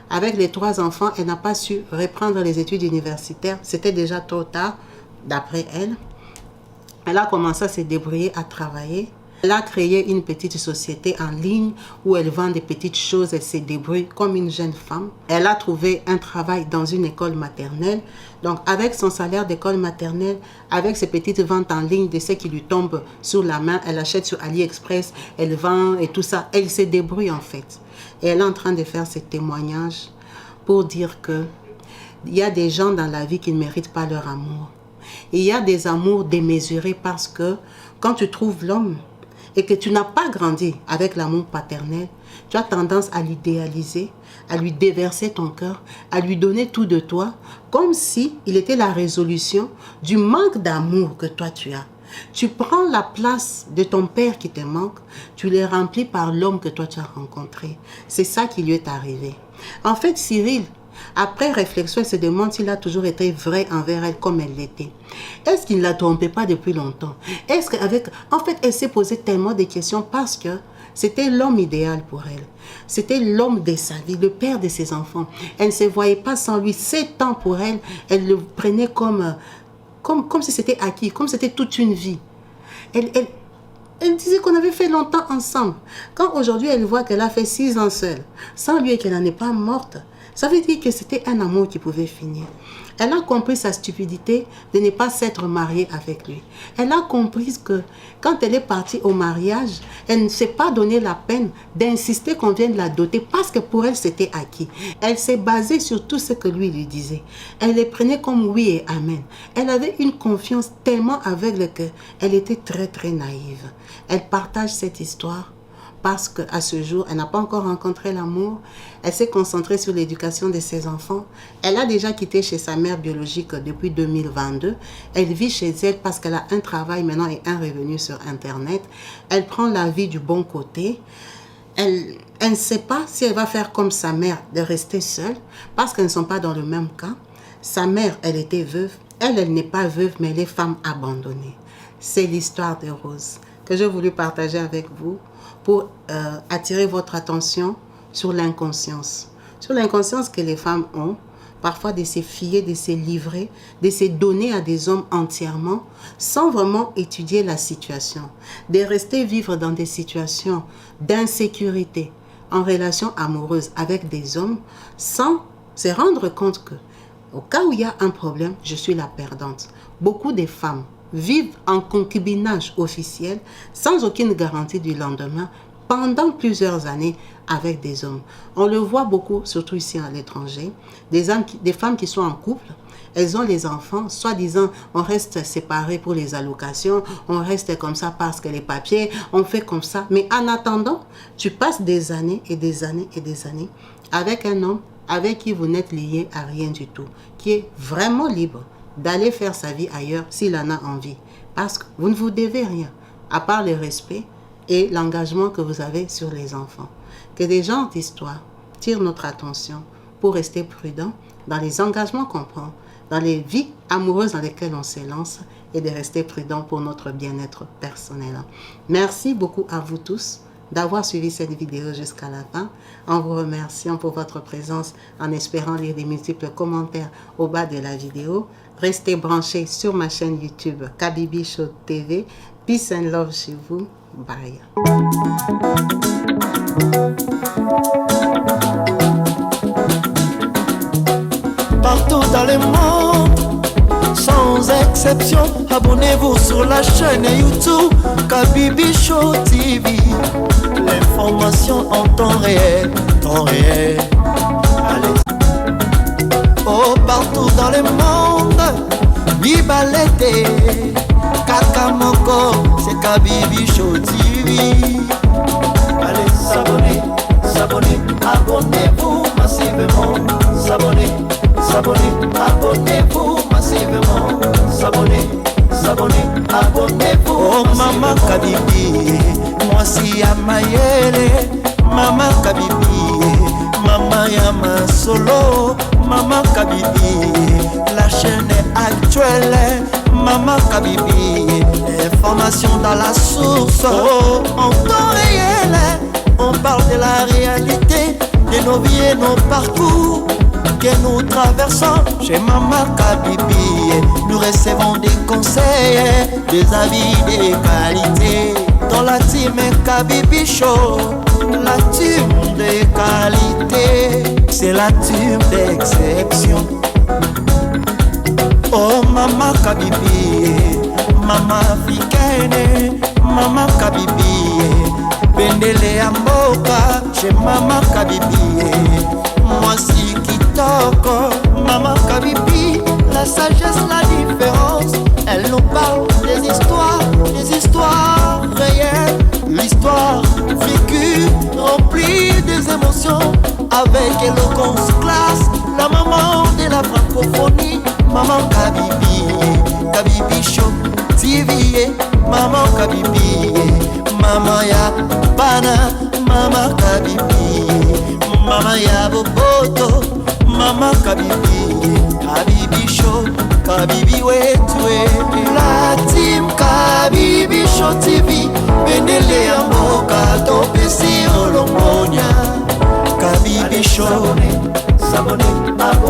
Avec les 3 enfants, elle n'a pas su reprendre les études universitaires. C'était déjà trop tard, d'après elle. Elle a commencé à se débrouiller, à travailler. Elle a créé une petite société en ligne où elle vend des petites choses, elle se débrouille comme une jeune femme. Elle a trouvé un travail dans une école maternelle. Donc avec son salaire d'école maternelle, avec ses petites ventes en ligne de ce qui lui tombe sur la main, elle achète sur AliExpress, elle vend et tout ça. Elle se débrouille en fait. Et elle est en train de faire ces témoignages pour dire que il y a des gens dans la vie qui ne méritent pas leur amour. Il y a des amours démesurés parce que quand tu trouves l'homme et que tu n'as pas grandi avec l'amour paternel, tu as tendance à l'idéaliser, à lui déverser ton cœur, à lui donner tout de toi, comme si il était la résolution du manque d'amour que toi tu as. Tu prends la place de ton père qui te manque, tu les remplis par l'homme que toi tu as rencontré. C'est ça qui lui est arrivé. En fait, Cyril, après réflexion, elle se demande s'il a toujours été vrai envers elle comme elle l'était. Est-ce qu'il ne la trompait pas depuis longtemps? Est-ce qu'avec... En fait, elle s'est posé tellement de questions parce que c'était l'homme idéal pour elle. C'était l'homme de sa vie, le père de ses enfants. Elle ne se voyait pas sans lui. 7 ans pour elle, elle le prenait comme si c'était acquis, comme si c'était toute une vie. Elle disait qu'on avait fait longtemps ensemble. Quand aujourd'hui elle voit qu'elle a fait 6 ans seule, sans lui et qu'elle n'en est pas morte, ça veut dire que c'était un amour qui pouvait finir. Elle a compris sa stupidité de ne pas s'être mariée avec lui. Elle a compris que quand elle est partie au mariage, elle ne s'est pas donné la peine d'insister qu'on vienne la doter parce que pour elle c'était acquis. Elle s'est basée sur tout ce que lui disait. Elle les prenait comme oui et amen. Elle avait une confiance tellement aveugle qu'elle était très très naïve. Elle partage cette histoire parce qu'à ce jour, elle n'a pas encore rencontré l'amour. Elle s'est concentrée sur l'éducation de ses enfants. Elle a déjà quitté chez sa mère biologique depuis 2022. Elle vit chez elle parce qu'elle a un travail maintenant et un revenu sur Internet. Elle prend la vie du bon côté. Elle ne sait pas si elle va faire comme sa mère, de rester seule, parce qu'elles ne sont pas dans le même cas. Sa mère, elle était veuve. Elle n'est pas veuve, mais elle est femme abandonnée. C'est l'histoire de Rose que j'ai voulu partager avec vous pour attirer votre attention sur l'inconscience. Sur l'inconscience que les femmes ont parfois de se fier, de se livrer, de se donner à des hommes entièrement, sans vraiment étudier la situation, de rester vivre dans des situations d'insécurité, en relation amoureuse avec des hommes, sans se rendre compte que, au cas où il y a un problème, je suis la perdante. Beaucoup de femmes vivent en concubinage officiel, sans aucune garantie du lendemain, pendant plusieurs années avec des hommes. On le voit beaucoup, surtout ici à l'étranger, des femmes qui sont en couple, elles ont les enfants, soi-disant, on reste séparés pour les allocations, on reste comme ça parce que les papiers, on fait comme ça. Mais en attendant, tu passes des années et des années et des années avec un homme avec qui vous n'êtes lié à rien du tout, qui est vraiment libre d'aller faire sa vie ailleurs s'il en a envie. Parce que vous ne vous devez rien, à part le respect et l'engagement que vous avez sur les enfants. Que des gens d'histoire tirent notre attention pour rester prudents dans les engagements qu'on prend, dans les vies amoureuses dans lesquelles on se lance et de rester prudents pour notre bien-être personnel. Merci beaucoup à vous tous d'avoir suivi cette vidéo jusqu'à la fin, en vous remerciant pour votre présence, en espérant lire des multiples commentaires au bas de la vidéo. Restez branchés sur ma chaîne YouTube Kabibi Show TV. Peace and love chez vous. Bye. Partout dans le monde, sans exception, abonnez-vous sur la chaîne YouTube Kabibi Show TV. L'information en temps réel, temps réel. Allez. Oh, partout dans le monde, Bibalete, Kakamoko, c'est Kabibi Show TV. Allez, s'abonner, s'abonner, abonnez-vous massivement. S'abonner, s'abonner, abonnez-vous massivement. S'abonner, s'abonner, abonnez-vous. Oh, Maman Kabibi, moi si à Mayele, Maman Kabibi, Maman Yama Solo, Maman Kabibi, la chaîne est actuelle, Maman Kabibi, information dans la source, oh, en temps réel, on parle de la réalité, de nos vies et nos parcours que nous traversons chez Maman Kabibi. Nous recevons des conseils, des avis, des qualités. Dans la team Kabibi Show, la team de qualité, c'est la team d'exception. Oh Maman Kabibi, Maman africaine, Maman Kabibi, Bendele Amboka, chez Maman Kabibi. Moi si Kitoko, Maman Kabibi, la sagesse, la différence. Elle nous parle des histoires réelles, l'histoire vécue, remplie des émotions, avec éloquence, classe, la maman de la francophonie, Maman Kabibi, Kabibi Show TV, Maman Kabibi, Maman ya Bana, Maman Kabibi, Maman ya Boboto, Maman Kabibi, Kabibi Show, Kabibi wetwe. La team Kabibi Show TV, Bendele ya mboka, topesi olongonya. Kabibi Show, s'abonner, abonner.